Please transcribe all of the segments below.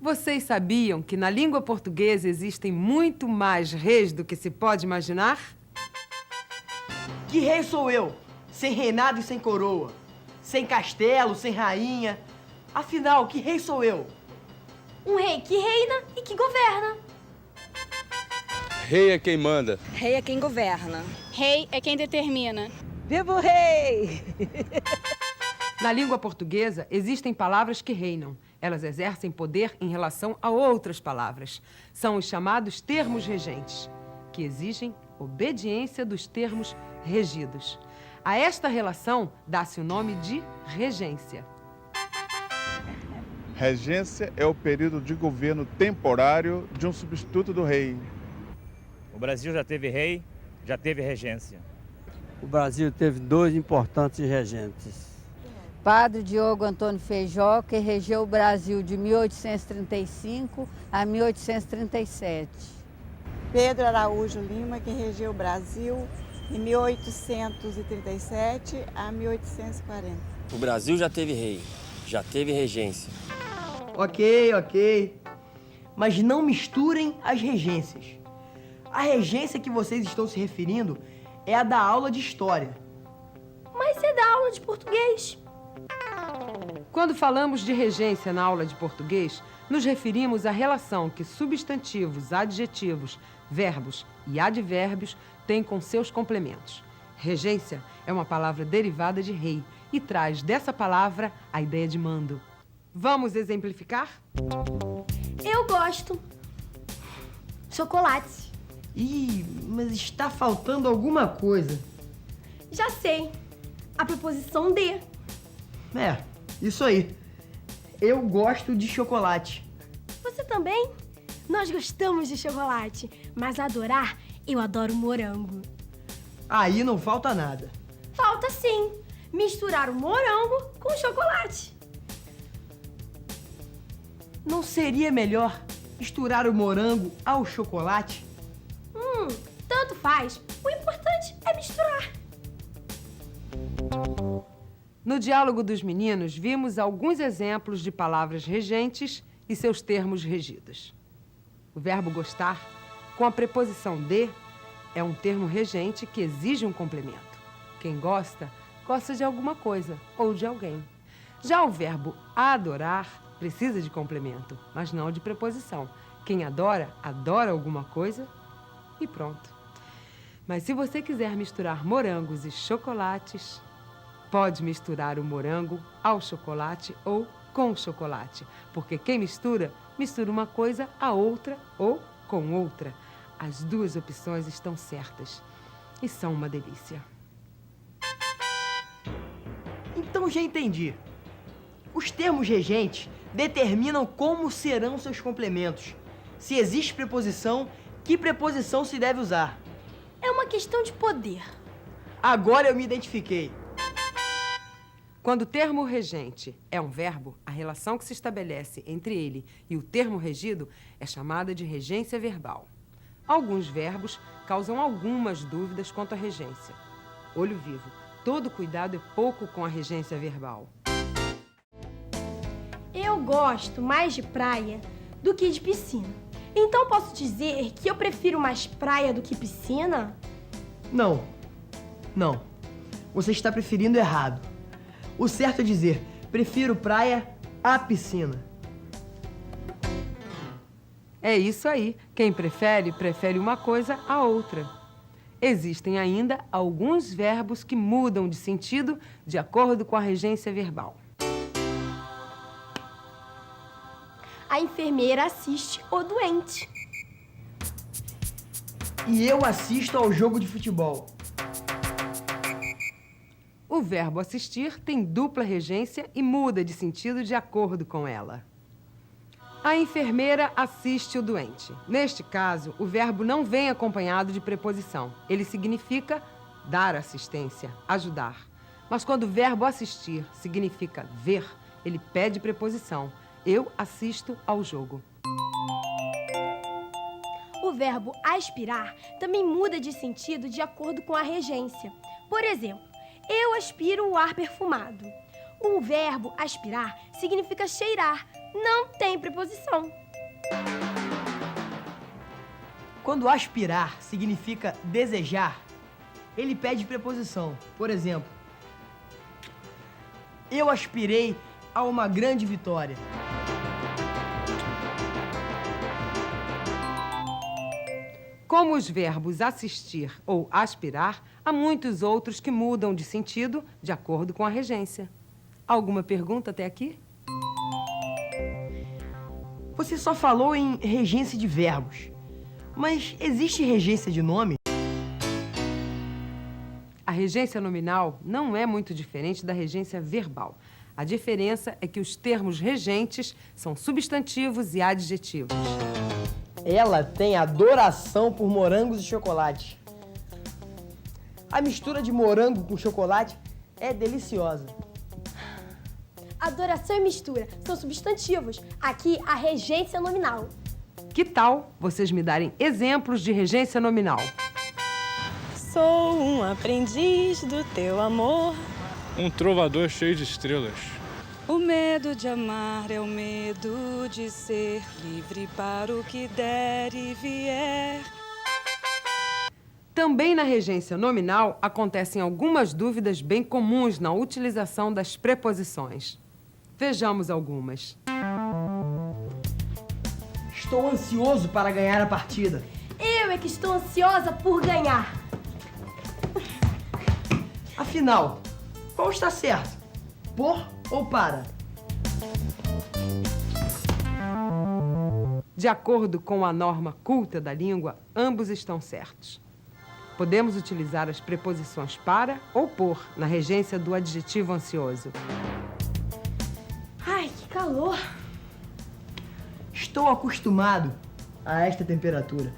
Vocês sabiam que na língua portuguesa existem muito mais reis do que se pode imaginar? Que rei sou eu? Sem reinado e sem coroa. Sem castelo, sem rainha. Afinal, que rei sou eu? Um rei que reina e que governa. Rei é quem manda. Rei é quem governa. Rei é quem determina. Viva o rei! Na língua portuguesa, existem palavras que reinam. Elas exercem poder em relação a outras palavras. São os chamados termos regentes, que exigem obediência dos termos regidos. A esta relação dá-se o nome de regência. Regência é o período de governo temporário de um substituto do rei. O Brasil já teve rei, já teve regência. O Brasil teve 2 importantes regentes. Padre Diogo Antônio Feijó, que regeu o Brasil de 1835 a 1837. Pedro Araújo Lima, que regeu o Brasil de 1837 a 1840. O Brasil já teve rei, já teve regência. Ok. Mas não misturem as regências. A regência que vocês estão se referindo é a da aula de história. Mas é da aula de português. Quando falamos de regência na aula de português, nos referimos à relação que substantivos, adjetivos, verbos e advérbios têm com seus complementos. Regência é uma palavra derivada de rei e traz dessa palavra a ideia de mando. Vamos exemplificar? Eu gosto. Chocolate. Ih, mas está faltando alguma coisa. Já sei. A preposição de. É, isso aí. Eu gosto de chocolate. Você também? Nós gostamos de chocolate, mas adorar, eu adoro morango. Aí não falta nada. Falta sim. Misturar o morango com o chocolate. Não seria melhor misturar o morango ao chocolate? Tanto faz. O importante é misturar. No diálogo dos meninos, vimos alguns exemplos de palavras regentes e seus termos regidos. O verbo gostar, com a preposição de, é um termo regente que exige um complemento. Quem gosta, gosta de alguma coisa ou de alguém. Já o verbo adorar precisa de complemento, mas não de preposição. Quem adora, adora alguma coisa e pronto. Mas se você quiser misturar morangos e chocolates, pode misturar o morango ao chocolate ou com chocolate, porque quem mistura, mistura uma coisa a outra ou com outra. As duas opções estão certas e são uma delícia. Então já entendi. Os termos regentes determinam como serão seus complementos. Se existe preposição, que preposição se deve usar? É uma questão de poder. Agora eu me identifiquei. Quando o termo regente é um verbo, a relação que se estabelece entre ele e o termo regido é chamada de regência verbal. Alguns verbos causam algumas dúvidas quanto à regência. Olho vivo, todo cuidado é pouco com a regência verbal. Eu gosto mais de praia do que de piscina. Então posso dizer que eu prefiro mais praia do que piscina? Não. Você está preferindo errado. O certo é dizer, prefiro praia à piscina. É isso aí. Quem prefere, prefere uma coisa à outra. Existem ainda alguns verbos que mudam de sentido de acordo com a regência verbal. A enfermeira assiste o doente. E eu assisto ao jogo de futebol. O verbo assistir tem dupla regência e muda de sentido de acordo com ela. A enfermeira assiste o doente. Neste caso, o verbo não vem acompanhado de preposição. Ele significa dar assistência, ajudar. Mas quando o verbo assistir significa ver, ele pede preposição. Eu assisto ao jogo. O verbo aspirar também muda de sentido de acordo com a regência. Por exemplo, eu aspiro o ar perfumado. O verbo aspirar significa cheirar, não tem preposição. Quando aspirar significa desejar, ele pede preposição. Por exemplo, eu aspirei a uma grande vitória. Como os verbos assistir ou aspirar, há muitos outros que mudam de sentido de acordo com a regência. Alguma pergunta até aqui? Você só falou em regência de verbos, mas existe regência de nome? A regência nominal não é muito diferente da regência verbal. A diferença é que os termos regentes são substantivos e adjetivos. Ela tem adoração por morangos e chocolate. A mistura de morango com chocolate é deliciosa. Adoração e mistura são substantivos. Aqui, a regência nominal. Que tal vocês me darem exemplos de regência nominal? Sou um aprendiz do teu amor. Um trovador cheio de estrelas. O medo de amar é o medo de ser livre para o que der e vier. Também na regência nominal acontecem algumas dúvidas bem comuns na utilização das preposições. Vejamos algumas. Estou ansioso para ganhar a partida. Eu é que estou ansiosa por ganhar. Afinal, qual está certo? Por ou para? De acordo com a norma culta da língua, ambos estão certos. Podemos utilizar as preposições para ou por na regência do adjetivo ansioso. Ai, que calor. Estou acostumado a esta temperatura.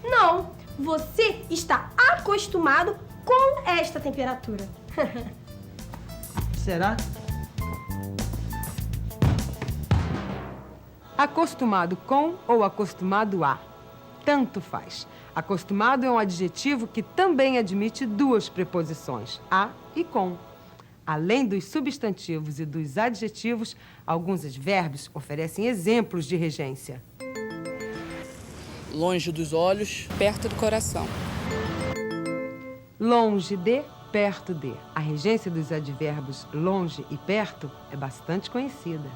Não, você está acostumado com esta temperatura. Será? Acostumado com ou acostumado a. Tanto faz. Acostumado é um adjetivo que também admite duas preposições, a e com. Além dos substantivos e dos adjetivos, alguns advérbios oferecem exemplos de regência. Longe dos olhos, perto do coração. Longe de, perto de. A regência dos advérbios longe e perto é bastante conhecida.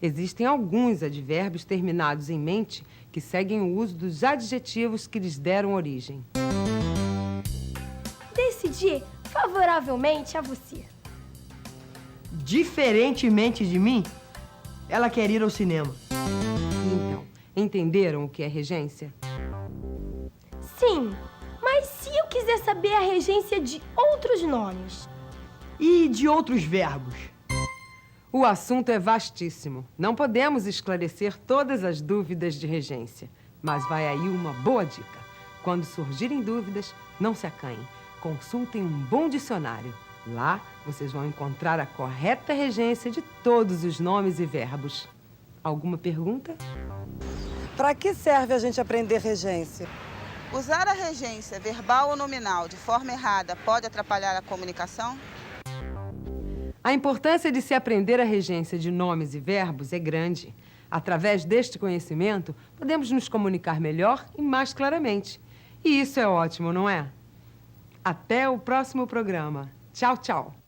Existem alguns advérbios terminados em mente que seguem o uso dos adjetivos que lhes deram origem. Decidi favoravelmente a você. Diferentemente de mim, ela quer ir ao cinema. Então, entenderam o que é regência? Sim, mas se eu quiser saber a regência de outros nomes? E de outros verbos? O assunto é vastíssimo. Não podemos esclarecer todas as dúvidas de regência. Mas vai aí uma boa dica. Quando surgirem dúvidas, não se acanhem. Consultem um bom dicionário. Lá, vocês vão encontrar a correta regência de todos os nomes e verbos. Alguma pergunta? Para que serve a gente aprender regência? Usar a regência verbal ou nominal de forma errada pode atrapalhar a comunicação? A importância de se aprender a regência de nomes e verbos é grande. Através deste conhecimento, podemos nos comunicar melhor e mais claramente. E isso é ótimo, não é? Até o próximo programa. Tchau, tchau.